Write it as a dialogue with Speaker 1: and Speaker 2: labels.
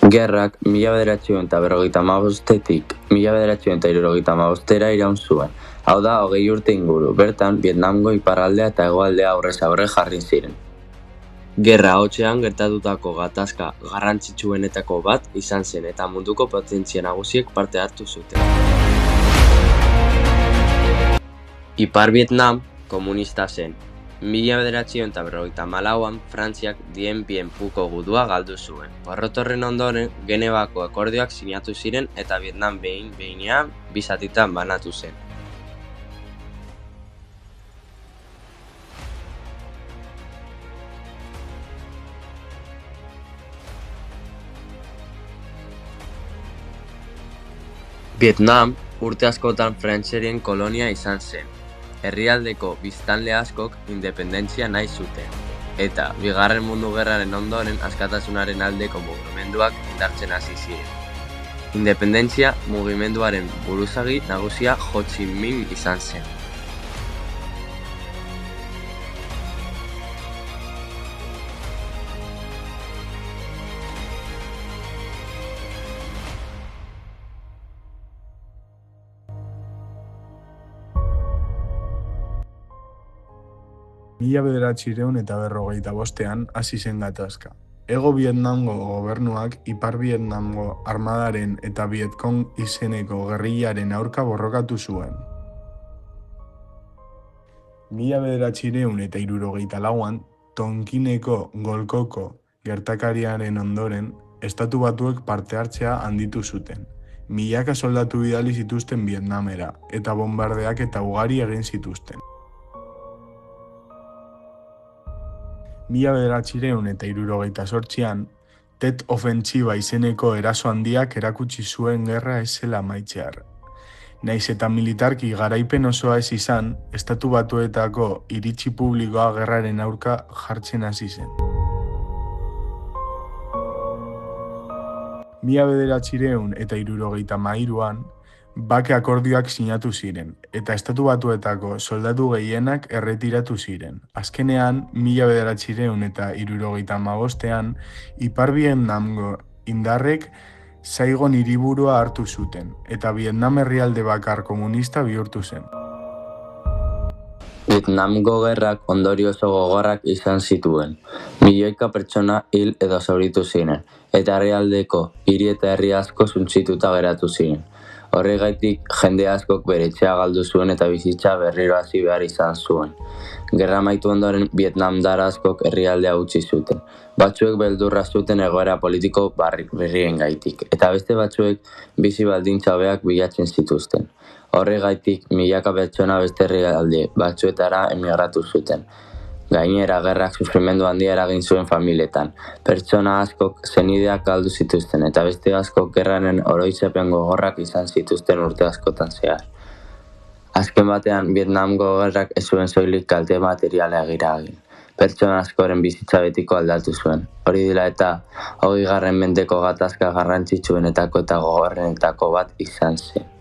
Speaker 1: Gerrak 1975-tik 1975 iraun zuen. Hau da, 20 urte inguru. Bertan, Vietnamgo iparraldea eta hegoaldea aurrez aurre jarri ziren. Gerra ahotsean gertatutako gatazka garrantzitsuenetako bat izan zen eta munduko potentzia nagusiek parte hartu zuten. Ipar Vietnam komunista zen. 1954an Frantziak Dien Bien Phuko gudua galdu zuen. Porrot horren ondoren, Genevako akordioak sinatu ziren eta Vietnam behin-behinean bi zatitan banatu zen. Vietnam urte askotan Frantziaren kolonia izan zen. Herrialdeko biztanle askok independentzia nahi zuten, eta Bigarren Mundu Gerraren ondoren askatasunaren aldeko mugimenduak indartzen hasi ziren. Independentzia mugimenduaren buruzagi nagusia Ho Chi Minh izan zen.
Speaker 2: Mila 1945an hasi zen gatazka. Hego Vietnamgo gobernuak Ipar Vietnamgo armadaren eta Vietcong izeneko gerrillaren aurka borrokatu zuen. 1964an Tonkineko Golkoko gertakariaren ondoren, Estatu Batuek parte hartzea handitu zuten. Milaka soldatu bidali zituzten Vietnamera, eta bombardeak eta ugari egin zituzten. 1968an, Tet Ofentsiba izeneko eraso handiak erakutsi zuen gerra ez zela amaitzear. Nahiz eta militarki garaipen osoa ez izan, Estatu Batuetako iritzi publikoa gerraren aurka jartzen hasi zen. 1973an, bake akordioak sinatu ziren, eta Estatu Batuetako soldatu gehienak erretiratu ziren. Azkenean, 1975an, Ipar Vietnamgo indarrek Saigon hiriburua hartu zuten, eta Vietnam herrialde bakar komunista bihurtu zen.
Speaker 1: Vietnamgo gerrak ondorio oso gogorrak izan zituen. Milioika pertsona hil edo zauritu ziren, eta herrialdeko hiri eta herri asko suntsituta geratu ziren. Horregaitik, jende askok bere etxea galdu zuen eta bizitza berriro hasi behar izan zuen. Gerra amaitu ondoren, Vietnamdar askok herrialdea utzi zuten. Batzuek beldurra zuten egoera politiko berriengaitik, eta beste batzuek bizi baldintza hobeak bilatzen zituzten. Horregaitik, milaka pertsona beste herrialde batzuetara emigratu zuten. Gainera, gerrak sufrimendu handia eragin zuen familietan. Pertsona askok senideak galdu zituzten eta beste askok gerraren oroitzapen gogorrak izan zituzten urte askotan zehar. Azken batean, Vietnamgo gerrak ez zuen soilik kalte materiala eragin. Pertsona askoren bizitza betiko aldatu zuen. Hori dela eta 20. mendeko gatazka garrantzitsuenetako eta gogorrenetako bat izan zen.